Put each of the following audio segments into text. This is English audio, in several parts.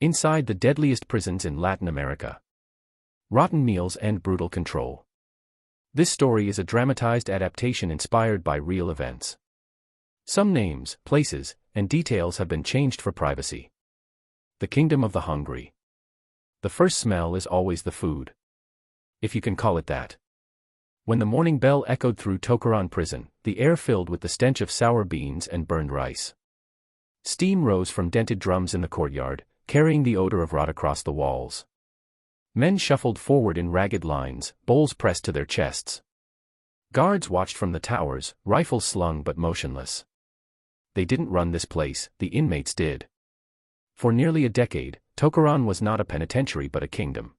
Inside the deadliest prisons in Latin America. Rotten meals and brutal control. This story is a dramatized adaptation inspired by real events. Some names, places, and details have been changed for privacy. The Kingdom of the Hungry. The first smell is always the food. If you can call it that. When the morning bell echoed through Tocorón prison, the air filled with the stench of sour beans and burned rice. Steam rose from dented drums in the courtyard, carrying the odor of rot across the walls. Men shuffled forward in ragged lines, bowls pressed to their chests. Guards watched from the towers, rifles slung but motionless. They didn't run this place, the inmates did. For nearly a decade, Tocorón was not a penitentiary but a kingdom.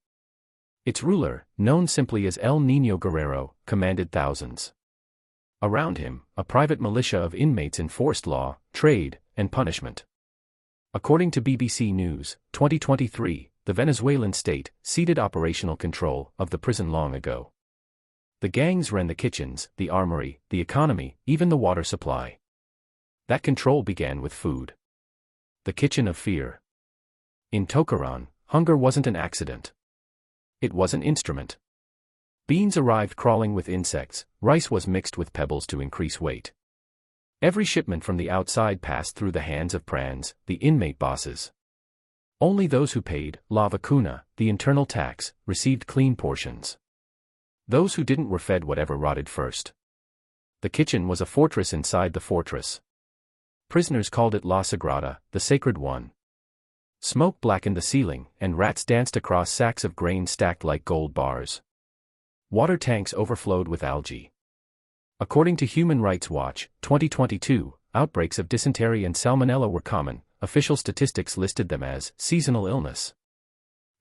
Its ruler, known simply as El Niño Guerrero, commanded thousands. Around him, a private militia of inmates enforced law, trade, and punishment. According to BBC News, 2023, the Venezuelan state ceded operational control of the prison long ago. The gangs ran the kitchens, the armory, the economy, even the water supply. That control began with food. The kitchen of fear. In Tocorón, hunger wasn't an accident. It was an instrument. Beans arrived crawling with insects, rice was mixed with pebbles to increase weight. Every shipment from the outside passed through the hands of prans, the inmate bosses. Only those who paid la vacuna, the internal tax, received clean portions. Those who didn't were fed whatever rotted first. The kitchen was a fortress inside the fortress. Prisoners called it La Sagrada, the Sacred One. Smoke blackened the ceiling, and rats danced across sacks of grain stacked like gold bars. Water tanks overflowed with algae. According to Human Rights Watch, 2022, outbreaks of dysentery and salmonella were common. Official statistics listed them as seasonal illness.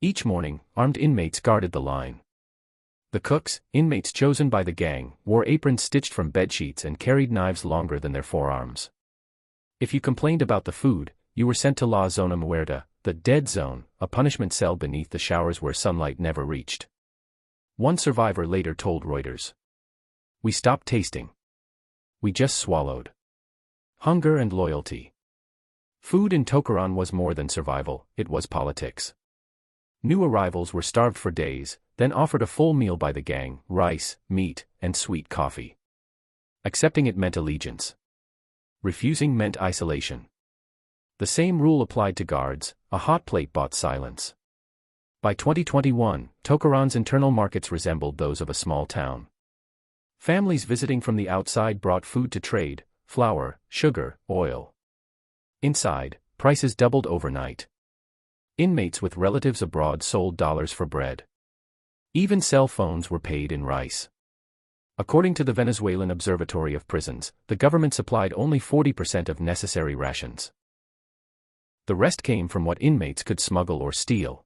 Each morning, armed inmates guarded the line. The cooks, inmates chosen by the gang, wore aprons stitched from bedsheets and carried knives longer than their forearms. If you complained about the food, you were sent to La Zona Muerta, the dead zone, a punishment cell beneath the showers where sunlight never reached. One survivor later told Reuters. "We stopped tasting. We just swallowed." Hunger and loyalty. Food in Tocorón was more than survival, it was politics. New arrivals were starved for days, then offered a full meal by the gang, rice, meat, and sweet coffee. Accepting it meant allegiance. Refusing meant isolation. The same rule applied to guards, a hot plate bought silence. By 2021, Tocorón's internal markets resembled those of a small town. Families visiting from the outside brought food to trade, flour, sugar, oil. Inside, prices doubled overnight. Inmates with relatives abroad sold dollars for bread. Even cell phones were paid in rice. According to the Venezuelan Observatory of Prisons, the government supplied only 40% of necessary rations. The rest came from what inmates could smuggle or steal.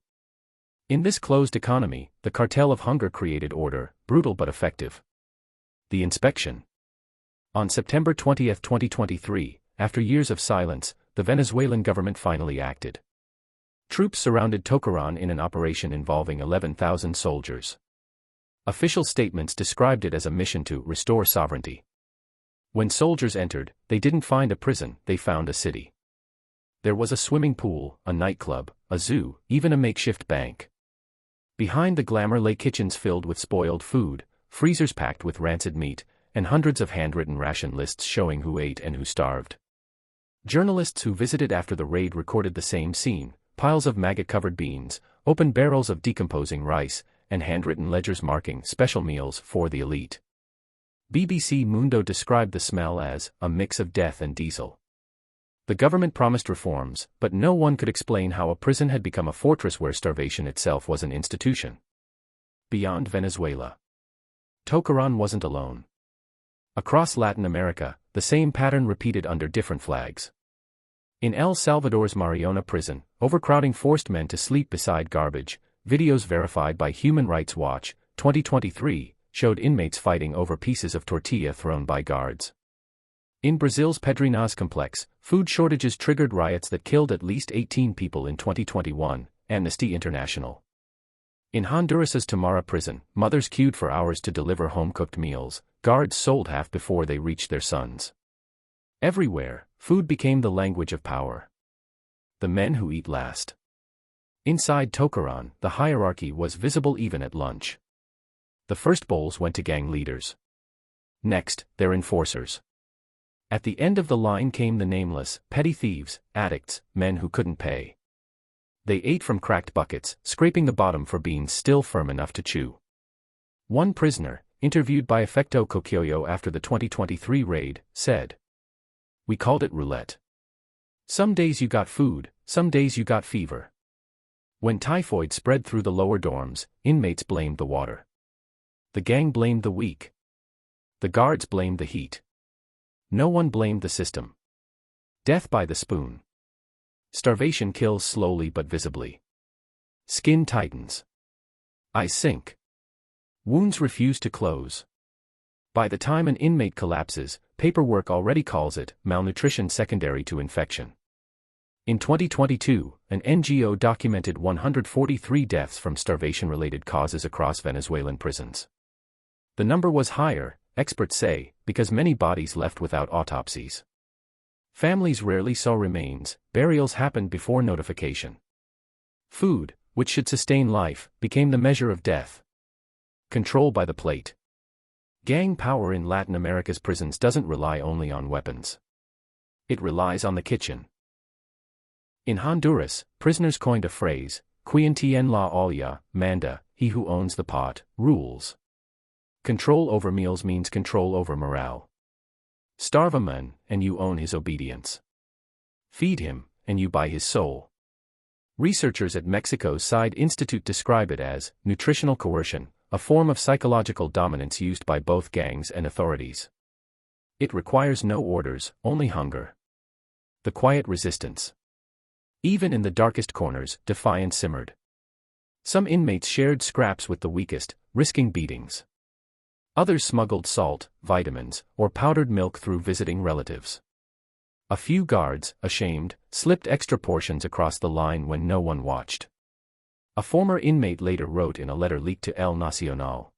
In this closed economy, the cartel of hunger created order, brutal but effective. The inspection. On September 20, 2023, after years of silence, the Venezuelan government finally acted. Troops surrounded Tocorón in an operation involving 11,000 soldiers. Official statements described it as a mission to restore sovereignty. When soldiers entered, they didn't find a prison, they found a city. There was a swimming pool, a nightclub, a zoo, even a makeshift bank. Behind the glamour lay kitchens filled with spoiled food, freezers packed with rancid meat, and hundreds of handwritten ration lists showing who ate and who starved. Journalists who visited after the raid recorded the same scene: piles of maggot-covered beans, open barrels of decomposing rice, and handwritten ledgers marking special meals for the elite. BBC Mundo described the smell as a mix of death and diesel. The government promised reforms, but no one could explain how a prison had become a fortress where starvation itself was an institution. Beyond Venezuela. Tocorón wasn't alone. Across Latin America, the same pattern repeated under different flags. In El Salvador's Mariona prison, overcrowding forced men to sleep beside garbage. Videos verified by Human Rights Watch, 2023, showed inmates fighting over pieces of tortilla thrown by guards. In Brazil's Pedrinhas complex, food shortages triggered riots that killed at least 18 people in 2021, Amnesty International. In Honduras's Tamara prison, mothers queued for hours to deliver home-cooked meals, guards sold half before they reached their sons. Everywhere, food became the language of power. The men who eat last. Inside Tocorón, the hierarchy was visible even at lunch. The first bowls went to gang leaders. Next, their enforcers. At the end of the line came the nameless, petty thieves, addicts, men who couldn't pay. They ate from cracked buckets, scraping the bottom for beans still firm enough to chew. One prisoner, interviewed by Efecto Coquillo after the 2023 raid, said, "We called it roulette. Some days you got food, some days you got fever. When typhoid spread through the lower dorms, inmates blamed the water. The gang blamed the weak. The guards blamed the heat. No one blamed the system. Death by the spoon. Starvation kills slowly but visibly. Skin tightens. Eyes sink. Wounds refuse to close. By the time an inmate collapses, paperwork already calls it malnutrition secondary to infection." In 2022, an NGO documented 143 deaths from starvation-related causes across Venezuelan prisons. The number was higher, experts say, because many bodies left without autopsies. Families rarely saw remains, burials happened before notification. Food, which should sustain life, became the measure of death. Control by the plate. Gang power in Latin America's prisons doesn't rely only on weapons. It relies on the kitchen. In Honduras, prisoners coined a phrase, "Quien tiene la olla, manda," he who owns the pot, rules. Control over meals means control over morale. Starve a man, and you own his obedience. Feed him, and you buy his soul. Researchers at Mexico's Side Institute describe it as nutritional coercion, a form of psychological dominance used by both gangs and authorities. It requires no orders, only hunger. The quiet resistance. Even in the darkest corners, defiance simmered. Some inmates shared scraps with the weakest, risking beatings. Others smuggled salt, vitamins, or powdered milk through visiting relatives. A few guards, ashamed, slipped extra portions across the line when no one watched. A former inmate later wrote in a letter leaked to El Nacional,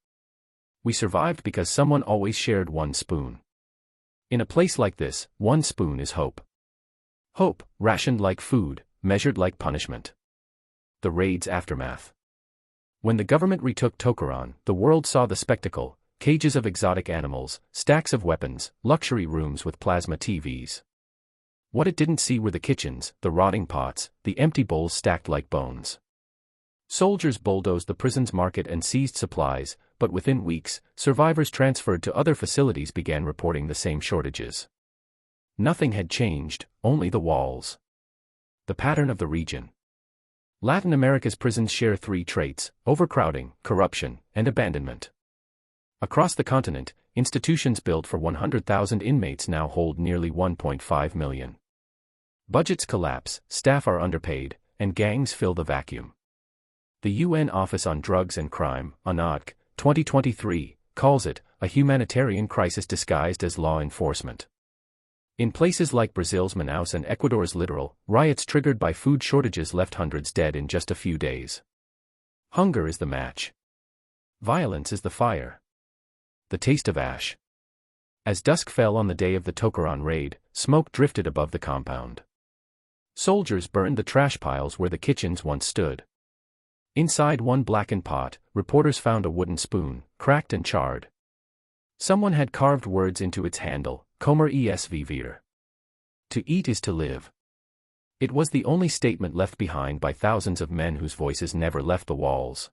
"We survived because someone always shared one spoon." In a place like this, one spoon is hope. Hope, rationed like food, measured like punishment. The raid's aftermath. When the government retook Tocorón, the world saw the spectacle: cages of exotic animals, stacks of weapons, luxury rooms with plasma TVs. What it didn't see were the kitchens, the rotting pots, the empty bowls stacked like bones. Soldiers bulldozed the prison's market and seized supplies, but within weeks, survivors transferred to other facilities began reporting the same shortages. Nothing had changed, only the walls. The pattern of the region. Latin America's prisons share three traits: overcrowding, corruption, and abandonment. Across the continent, institutions built for 100,000 inmates now hold nearly 1.5 million. Budgets collapse, staff are underpaid, and gangs fill the vacuum. The UN Office on Drugs and Crime, UNODC, 2023, calls it a humanitarian crisis disguised as law enforcement. In places like Brazil's Manaus and Ecuador's Litoral, riots triggered by food shortages left hundreds dead in just a few days. Hunger is the match. Violence is the fire. The taste of ash. As dusk fell on the day of the Tocorón raid, smoke drifted above the compound. Soldiers burned the trash piles where the kitchens once stood. Inside one blackened pot, reporters found a wooden spoon, cracked and charred. Someone had carved words into its handle: Comer es vivir. To eat is to live. It was the only statement left behind by thousands of men whose voices never left the walls.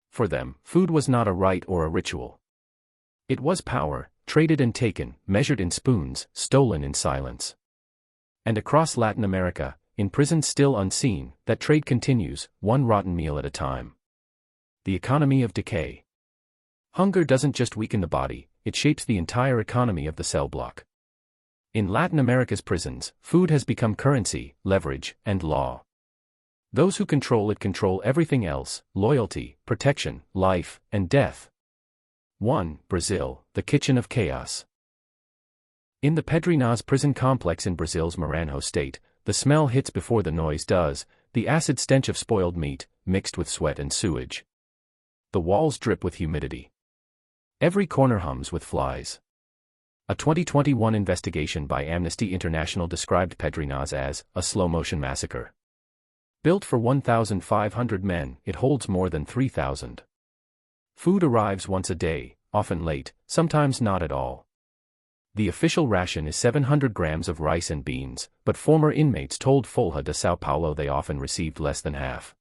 For them, food was not a rite or a ritual. It was power, traded and taken, measured in spoons, stolen in silence. And across Latin America, in prisons still unseen, that trade continues, one rotten meal at a time. The economy of decay. Hunger doesn't just weaken the body, it shapes the entire economy of the cell block. In Latin America's prisons, food has become currency, leverage, and law. Those who control it control everything else: loyalty, protection, life, and death. 1. Brazil, the kitchen of chaos. In the Pedrinhas prison complex in Brazil's Maranhão state, the smell hits before the noise does, the acid stench of spoiled meat, mixed with sweat and sewage. The walls drip with humidity. Every corner hums with flies. A 2021 investigation by Amnesty International described Pedrinhas as a slow-motion massacre. Built for 1,500 men, it holds more than 3,000. Food arrives once a day, often late, sometimes not at all. The official ration is 700 grams of rice and beans, but former inmates told Folha de São Paulo they often received less than half.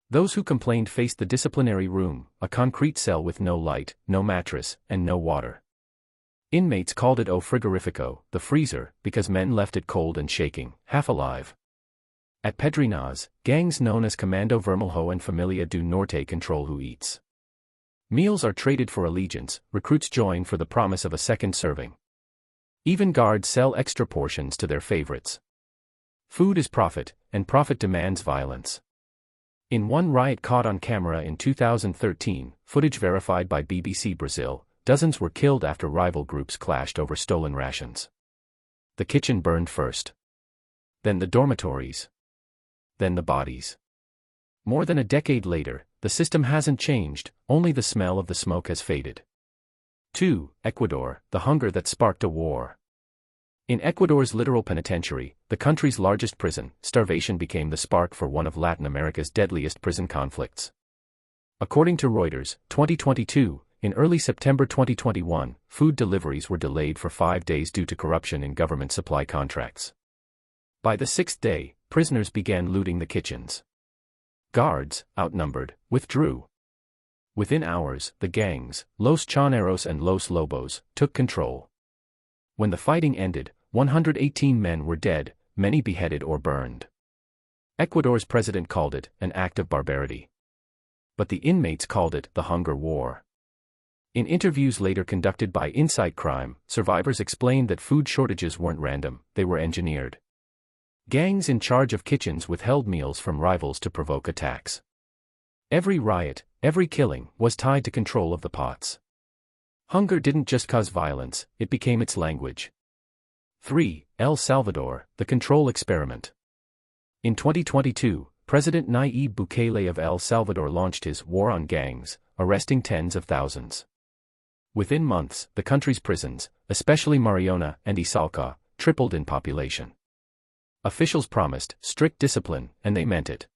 Those who complained faced the disciplinary room, a concrete cell with no light, no mattress, and no water. Inmates called it o frigorifico, the freezer, because men left it cold and shaking, half alive. At Pedrinhas, gangs known as Comando Vermelho and Familia do Norte control who eats. Meals are traded for allegiance, recruits join for the promise of a second serving. Even guards sell extra portions to their favorites. Food is profit, and profit demands violence. In one riot caught on camera in 2013, footage verified by BBC Brazil, dozens were killed after rival groups clashed over stolen rations. The kitchen burned first. Then the dormitories. Then the bodies. More than a decade later, the system hasn't changed, only the smell of the smoke has faded. 2. Ecuador, the hunger that sparked a war. In Ecuador's Litoral penitentiary, the country's largest prison, starvation became the spark for one of Latin America's deadliest prison conflicts. According to Reuters, 2022, in early September 2021, food deliveries were delayed for 5 days due to corruption in government supply contracts. By the 6th day, prisoners began looting the kitchens. Guards, outnumbered, withdrew. Within hours, the gangs, Los Choneros and Los Lobos, took control. When the fighting ended, 118 men were dead, many beheaded or burned. Ecuador's president called it an act of barbarity. But the inmates called it the hunger war. In interviews later conducted by Insight Crime, survivors explained that food shortages weren't random, they were engineered. Gangs in charge of kitchens withheld meals from rivals to provoke attacks. Every riot, every killing, was tied to control of the pots. Hunger didn't just cause violence, it became its language. 3. El Salvador, the control experiment. In 2022, President Nayib Bukele of El Salvador launched his war on gangs, arresting tens of thousands. Within months, the country's prisons, especially Mariona and Isalca, tripled in population. Officials promised strict discipline, and they meant it.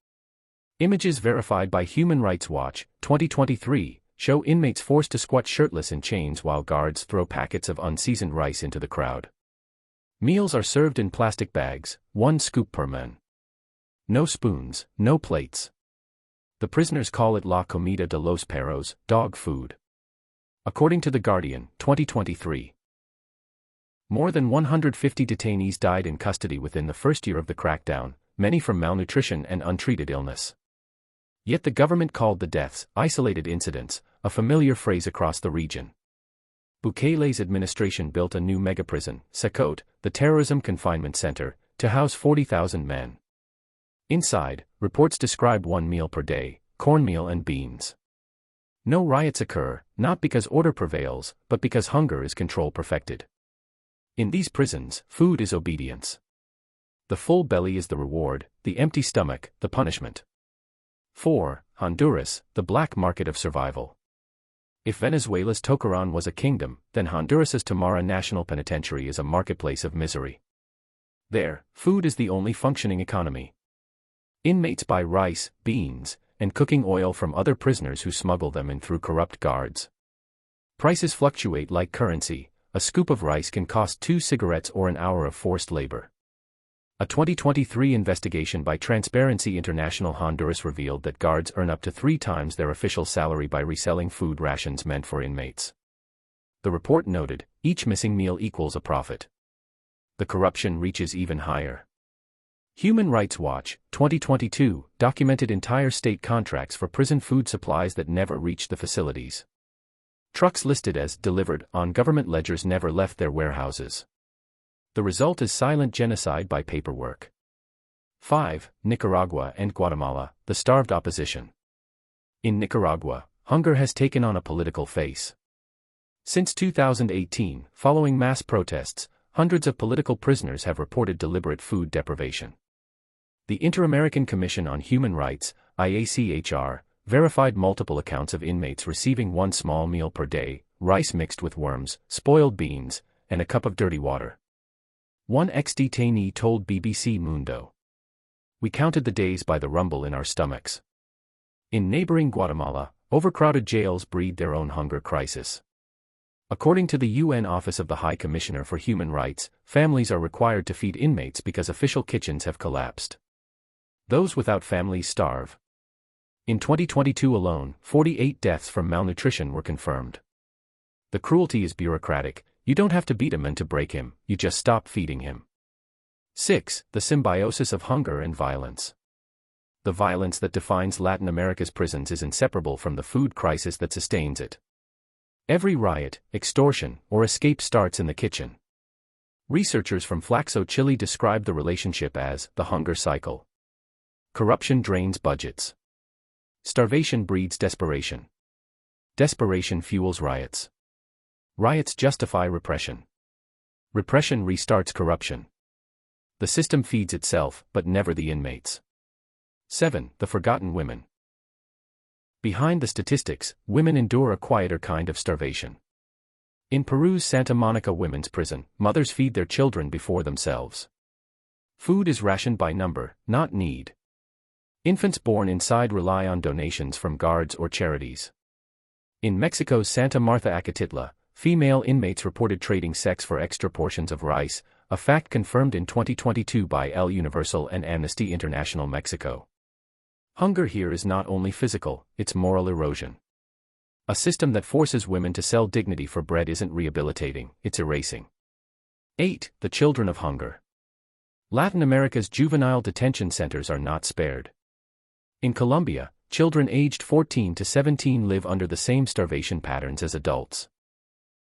Images verified by Human Rights Watch, 2023, show inmates forced to squat shirtless in chains while guards throw packets of unseasoned rice into the crowd. Meals are served in plastic bags, 1 scoop per man. No spoons, no plates. The prisoners call it la comida de los perros, dog food. According to The Guardian, 2023. More than 150 detainees died in custody within the first year of the crackdown, many from malnutrition and untreated illness. Yet the government called the deaths isolated incidents, a familiar phrase across the region. Bukele's administration built a new megaprison, Sacote, the terrorism confinement center, to house 40,000 men. Inside, reports describe 1 meal per day, cornmeal and beans. No riots occur, not because order prevails, but because hunger is control perfected. In these prisons, food is obedience. The full belly is the reward, the empty stomach, the punishment. 4. Honduras, the black market of survival. If Venezuela's Tocorón was a kingdom, then Honduras's Tamara National Penitentiary is a marketplace of misery. There, food is the only functioning economy. Inmates buy rice, beans, and cooking oil from other prisoners who smuggle them in through corrupt guards. Prices fluctuate like currency. A scoop of rice can cost 2 cigarettes or an hour of forced labor. A 2023 investigation by Transparency International Honduras revealed that guards earn up to 3 times their official salary by reselling food rations meant for inmates. The report noted, each missing meal equals a profit. The corruption reaches even higher. Human Rights Watch, 2022, documented entire state contracts for prison food supplies that never reached the facilities. Trucks listed as delivered on government ledgers never left their warehouses. The result is silent genocide by paperwork. 5. Nicaragua and Guatemala, the starved opposition. In Nicaragua, hunger has taken on a political face. Since 2018, following mass protests, hundreds of political prisoners have reported deliberate food deprivation. The Inter-American Commission on Human Rights, IACHR, verified multiple accounts of inmates receiving 1 small meal per day, rice mixed with worms, spoiled beans, and a cup of dirty water. One ex-detainee told BBC Mundo. We counted the days by the rumble in our stomachs. In neighboring Guatemala, overcrowded jails breed their own hunger crisis. According to the UN Office of the High Commissioner for Human Rights, families are required to feed inmates because official kitchens have collapsed. Those without families starve. In 2022 alone, 48 deaths from malnutrition were confirmed. The cruelty is bureaucratic. You don't have to beat him and to break him, you just stop feeding him. 6. The symbiosis of hunger and violence. The violence that defines Latin America's prisons is inseparable from the food crisis that sustains it. Every riot, extortion, or escape starts in the kitchen. Researchers from Flaxo, Chile describe the relationship as the hunger cycle. Corruption drains budgets. Starvation breeds desperation. Desperation fuels riots. Riots justify repression. Repression restarts corruption. The system feeds itself, but never the inmates. 7. The forgotten women. Behind the statistics, women endure a quieter kind of starvation. In Peru's Santa Monica Women's Prison, mothers feed their children before themselves. Food is rationed by number, not need. Infants born inside rely on donations from guards or charities. In Mexico's Santa Marta Acatitla, female inmates reported trading sex for extra portions of rice, a fact confirmed in 2022 by El Universal and Amnesty International Mexico. Hunger here is not only physical, it's moral erosion. A system that forces women to sell dignity for bread isn't rehabilitating, it's erasing. 8. The children of hunger. Latin America's juvenile detention centers are not spared. In Colombia, children aged 14 to 17 live under the same starvation patterns as adults.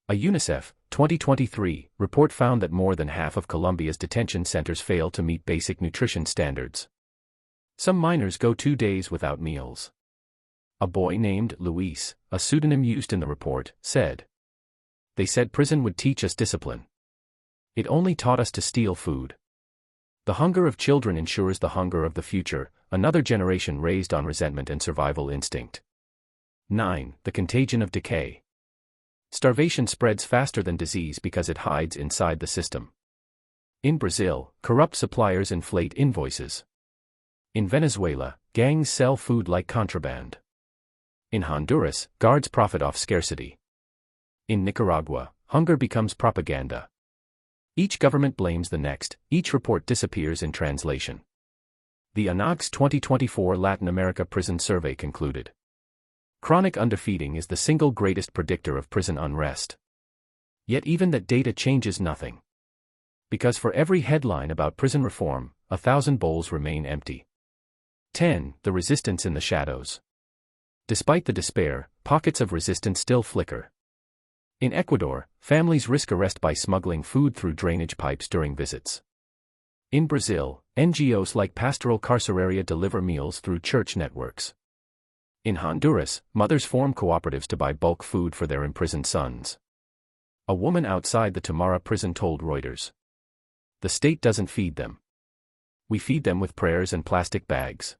A UNICEF 2023 report found that more than half of Colombia's detention centers fail to meet basic nutrition standards. Some minors go 2 days without meals. A boy named Luis, a pseudonym used in the report, said, "They said prison would teach us discipline. It only taught us to steal food." The hunger of children ensures the hunger of the future, another generation raised on resentment and survival instinct. 9. The contagion of decay. Starvation spreads faster than disease because it hides inside the system. In Brazil, corrupt suppliers inflate invoices. In Venezuela, gangs sell food like contraband. In Honduras, guards profit off scarcity. In Nicaragua, hunger becomes propaganda. Each government blames the next, each report disappears in translation. The UNODC 2024 Latin America Prison Survey concluded. Chronic underfeeding is the single greatest predictor of prison unrest. Yet even that data changes nothing. Because for every headline about prison reform, 1,000 bowls remain empty. 10. The resistance in the shadows. Despite the despair, pockets of resistance still flicker. In Ecuador, families risk arrest by smuggling food through drainage pipes during visits. In Brazil, NGOs like Pastoral Carceraria deliver meals through church networks. In Honduras, mothers form cooperatives to buy bulk food for their imprisoned sons. A woman outside the Tamara prison told Reuters, "The state doesn't feed them. We feed them with prayers and plastic bags."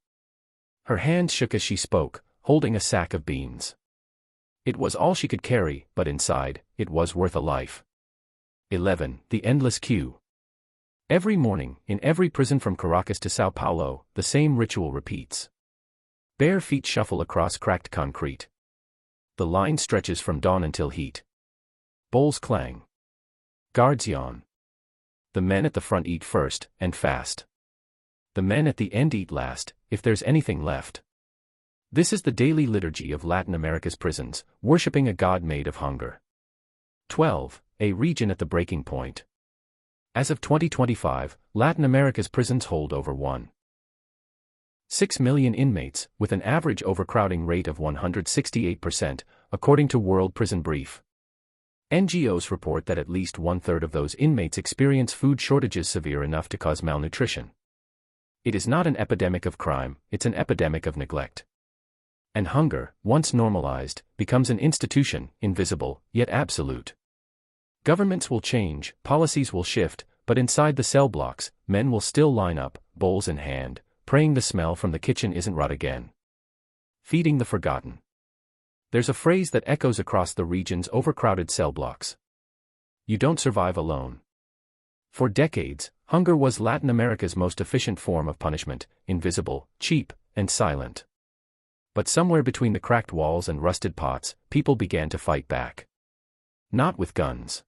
Her hands shook as she spoke, holding a sack of beans. It was all she could carry, but inside, it was worth a life. 11. The endless queue. Every morning, in every prison from Caracas to Sao Paulo, the same ritual repeats. Bare feet shuffle across cracked concrete. The line stretches from dawn until heat. Bowls clang. Guards yawn. The men at the front eat first, and fast. The men at the end eat last, if there's anything left. This is the daily liturgy of Latin America's prisons, worshipping a god made of hunger. 12. A region at the breaking point. As of 2025, Latin America's prisons hold over 1.6 million inmates, with an average overcrowding rate of 168%, according to World Prison Brief. NGOs report that at least 1/3 of those inmates experience food shortages severe enough to cause malnutrition. It is not an epidemic of crime, it's an epidemic of neglect. And hunger, once normalized, becomes an institution, invisible, yet absolute. Governments will change, policies will shift, but inside the cell blocks, men will still line up, bowls in hand, praying the smell from the kitchen isn't rot again. Feeding the forgotten. There's a phrase that echoes across the region's overcrowded cell blocks. You don't survive alone. For decades, hunger was Latin America's most efficient form of punishment, invisible, cheap, and silent. But somewhere between the cracked walls and rusted pots, people began to fight back. Not with guns.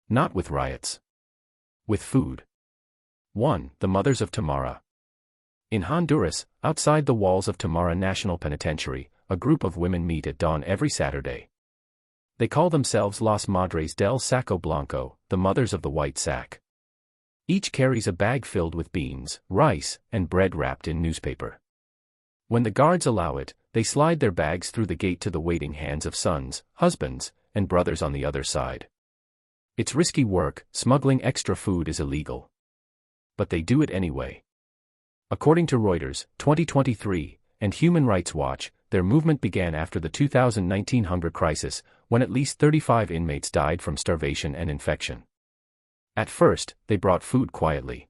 Not with riots. With food. 1. The Mothers of Tamara. In Honduras, outside the walls of Tamara National Penitentiary, a group of women meet at dawn every Saturday. They call themselves Las Madres del Saco Blanco, the Mothers of the White Sack. Each carries a bag filled with beans, rice, and bread wrapped in newspaper. When the guards allow it, they slide their bags through the gate to the waiting hands of sons, husbands, and brothers on the other side. It's risky work, smuggling extra food is illegal. But they do it anyway. According to Reuters, 2023, and Human Rights Watch, their movement began after the 2019 hunger crisis, when at least 35 inmates died from starvation and infection. At first, they brought food quietly.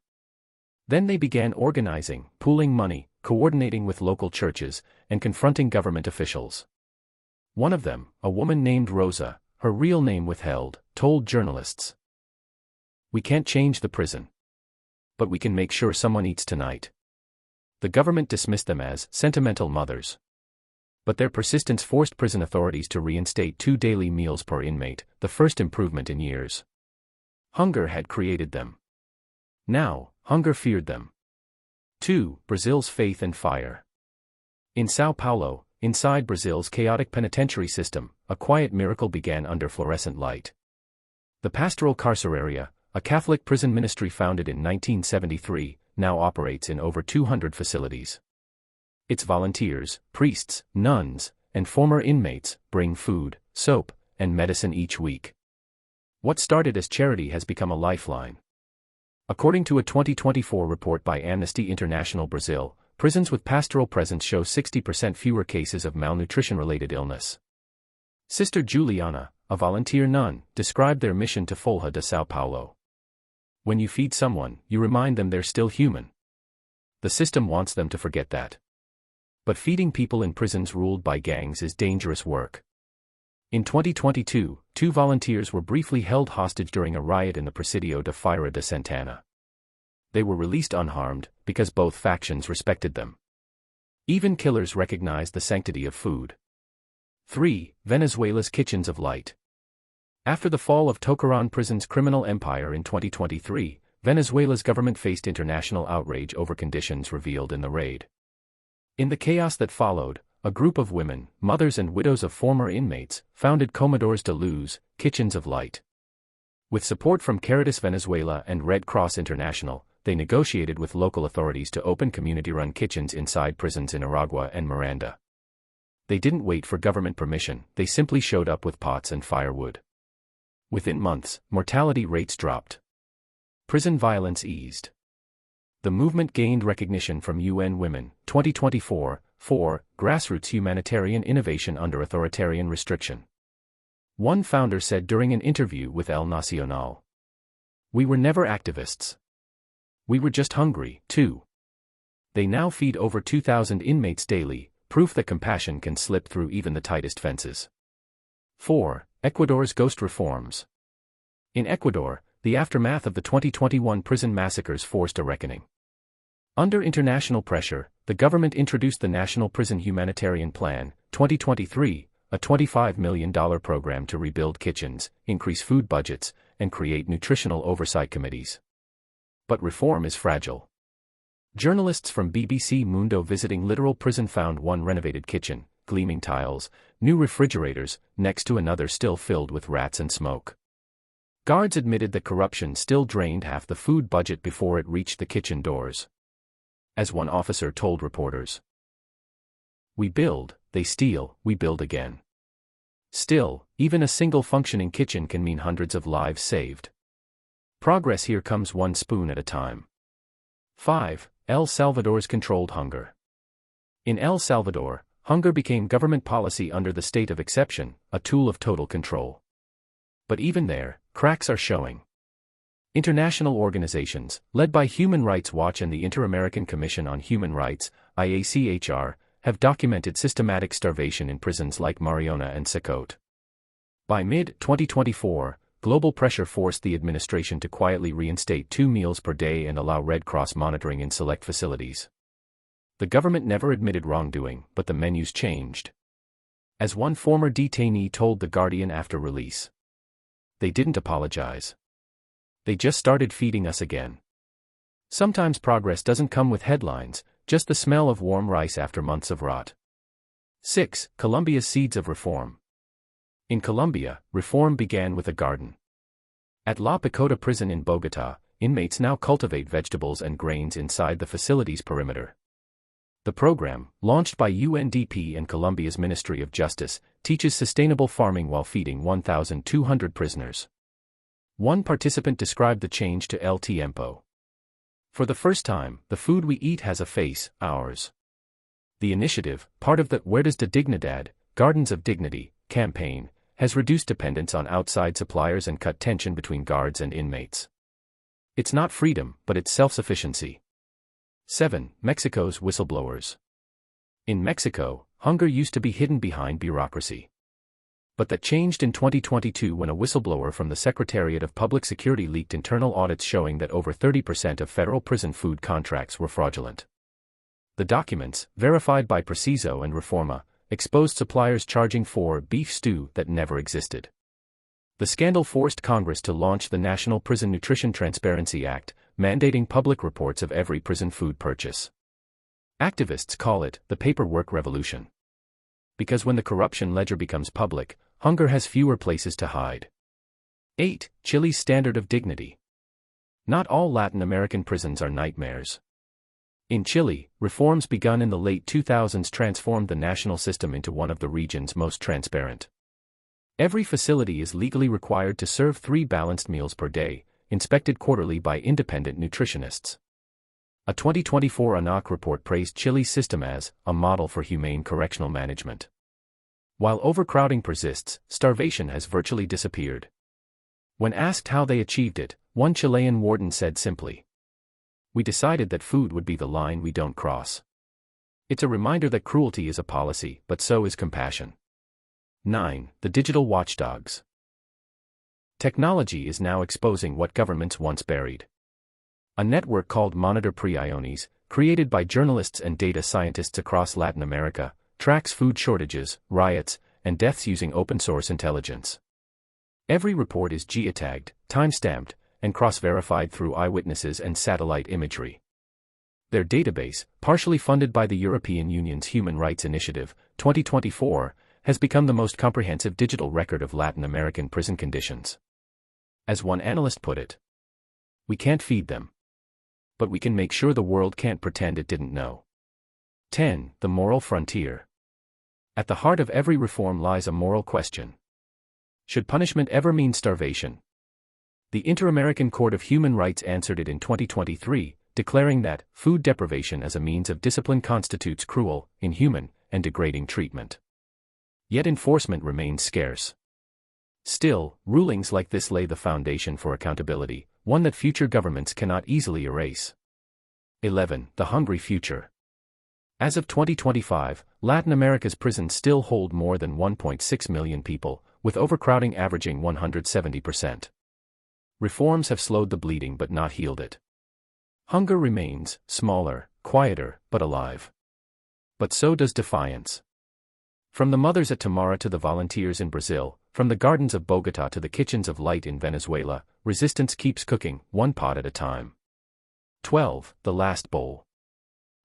Then they began organizing, pooling money, coordinating with local churches, and confronting government officials. One of them, a woman named Rosa, her real name withheld, told journalists, "We can't change the prison. But we can make sure someone eats tonight." The government dismissed them as sentimental mothers. But their persistence forced prison authorities to reinstate 2 daily meals per inmate, the first improvement in years. Hunger had created them. Now, hunger feared them. 2. Brazil's faith and fire. In São Paulo, inside Brazil's chaotic penitentiary system, a quiet miracle began under fluorescent light. The Pastoral Carceraria, a Catholic prison ministry founded in 1973, now operates in over 200 facilities. Its volunteers, priests, nuns, and former inmates, bring food, soap, and medicine each week. What started as charity has become a lifeline. According to a 2024 report by Amnesty International Brazil, prisons with pastoral presence show 60% fewer cases of malnutrition-related illness. Sister Juliana, a volunteer nun, described their mission to Folha de São Paulo. When you feed someone, you remind them they're still human. The system wants them to forget that. But feeding people in prisons ruled by gangs is dangerous work. In 2022, 2 volunteers were briefly held hostage during a riot in the Presidio de Feira de Santana. They were released unharmed, because both factions respected them. Even killers recognized the sanctity of food. 3. Venezuela's Kitchens of Light. After the fall of Tocorón prison's criminal empire in 2023, Venezuela's government faced international outrage over conditions revealed in the raid. In the chaos that followed, a group of women, mothers and widows of former inmates, founded Comedores de Luz, Kitchens of Light. With support from Caritas Venezuela and Red Cross International, they negotiated with local authorities to open community-run kitchens inside prisons in Aragua and Miranda. They didn't wait for government permission, they simply showed up with pots and firewood. Within months, mortality rates dropped. Prison violence eased. The movement gained recognition from UN Women, 2024, for grassroots humanitarian innovation under authoritarian restriction. One founder said during an interview with El Nacional, "We were never activists. We were just hungry, too." They now feed over 2,000 inmates daily, proof that compassion can slip through even the tightest fences. 4. Ecuador's ghost reforms. In Ecuador, the aftermath of the 2021 prison massacres forced a reckoning. Under international pressure, the government introduced the National Prison Humanitarian Plan, 2023, a $25 million program to rebuild kitchens, increase food budgets, and create nutritional oversight committees. But reform is fragile. Journalists from BBC Mundo visiting Litoral prison found one renovated kitchen, gleaming tiles, new refrigerators, next to another still filled with rats and smoke. Guards admitted that corruption still drained half the food budget before it reached the kitchen doors. As one officer told reporters, "We build, they steal, we build again." Still, even a single functioning kitchen can mean hundreds of lives saved. Progress here comes one spoon at a time. 5. El Salvador's controlled hunger. In El Salvador, hunger became government policy under the state of exception, a tool of total control. But even there, cracks are showing. International organizations, led by Human Rights Watch and the Inter-American Commission on Human Rights, IACHR, have documented systematic starvation in prisons like Mariona and Sacote. By mid-2024, global pressure forced the administration to quietly reinstate 2 meals per day and allow Red Cross monitoring in select facilities. The government never admitted wrongdoing, but the menus changed. As one former detainee told The Guardian after release, "They didn't apologize. They just started feeding us again." Sometimes progress doesn't come with headlines, just the smell of warm rice after months of rot. 6. Colombia's seeds of reform. In Colombia, reform began with a garden. At La Picota prison in Bogotá, inmates now cultivate vegetables and grains inside the facility's perimeter. The program, launched by UNDP and Colombia's Ministry of Justice, teaches sustainable farming while feeding 1,200 prisoners. One participant described the change to El Tiempo. "For the first time, the food we eat has a face, ours." The initiative, part of the Huertas de Dignidad, Gardens of Dignity, campaign, has reduced dependence on outside suppliers and cut tension between guards and inmates. It's not freedom, but it's self-sufficiency. 7. Mexico's whistleblowers. In Mexico, hunger used to be hidden behind bureaucracy. But that changed in 2022 when a whistleblower from the Secretariat of Public Security leaked internal audits showing that over 30% of federal prison food contracts were fraudulent. The documents, verified by Preciso and Reforma, exposed suppliers charging for beef stew that never existed. The scandal forced Congress to launch the National Prison Nutrition Transparency Act, mandating public reports of every prison food purchase. Activists call it the paperwork revolution. Because when the corruption ledger becomes public, hunger has fewer places to hide. 8. Chile's standard of dignity. Not all Latin American prisons are nightmares. In Chile, reforms begun in the late 2000s transformed the national system into one of the region's most transparent. Every facility is legally required to serve 3 balanced meals per day, inspected quarterly by independent nutritionists. A 2024 UNODC report praised Chile's system as a model for humane correctional management. While overcrowding persists, starvation has virtually disappeared. When asked how they achieved it, one Chilean warden said simply, "We decided that food would be the line we don't cross." It's a reminder that cruelty is a policy, but so is compassion. 9. The digital watchdogs. Technology is now exposing what governments once buried. A network called Monitor Priones, created by journalists and data scientists across Latin America, tracks food shortages, riots, and deaths using open-source intelligence. Every report is geotagged, time-stamped, and cross-verified through eyewitnesses and satellite imagery. Their database, partially funded by the European Union's Human Rights Initiative, 2024, has become the most comprehensive digital record of Latin American prison conditions. As one analyst put it, "We can't feed them. But we can make sure the world can't pretend it didn't know." 10. The moral frontier. At the heart of every reform lies a moral question. Should punishment ever mean starvation? The Inter-American Court of Human Rights answered it in 2023, declaring that food deprivation as a means of discipline constitutes cruel, inhuman, and degrading treatment. Yet enforcement remains scarce. Still, rulings like this lay the foundation for accountability, one that future governments cannot easily erase. 11. The hungry future. As of 2025, Latin America's prisons still hold more than 1.6 million people, with overcrowding averaging 170%. Reforms have slowed the bleeding but not healed it. Hunger remains, smaller, quieter, but alive. But so does defiance. From the mothers at Tamara to the volunteers in Brazil, from the gardens of Bogotá to the kitchens of light in Venezuela, resistance keeps cooking, one pot at a time. 12. The last bowl.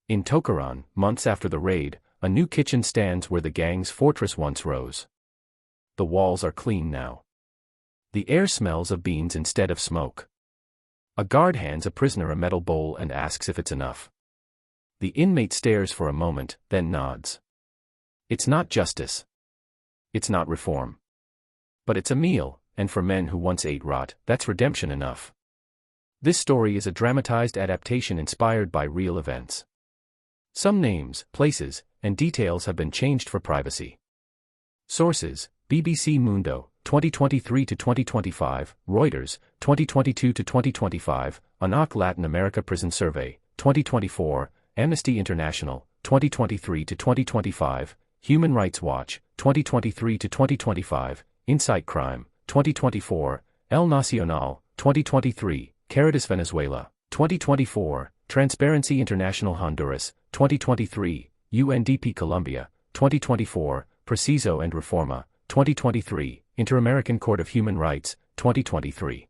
In Tocorón, months after the raid, a new kitchen stands where the gang's fortress once rose. The walls are clean now. The air smells of beans instead of smoke. A guard hands a prisoner a metal bowl and asks if it's enough. The inmate stares for a moment, then nods. It's not justice. It's not reform. But it's a meal, and for men who once ate rot, that's redemption enough. This story is a dramatized adaptation inspired by real events. Some names, places, and details have been changed for privacy. Sources: BBC Mundo, 2023-2025, Reuters, 2022-2025, UNODC Latin America Prison Survey, 2024, Amnesty International, 2023-2025, Human Rights Watch, 2023-2025, Insight Crime, 2024, El Nacional, 2023, Caritas Venezuela, 2024, Transparency International Honduras, 2023, UNDP Colombia, 2024, Preciso and Reforma, 2023, Inter-American Court of Human Rights, 2023.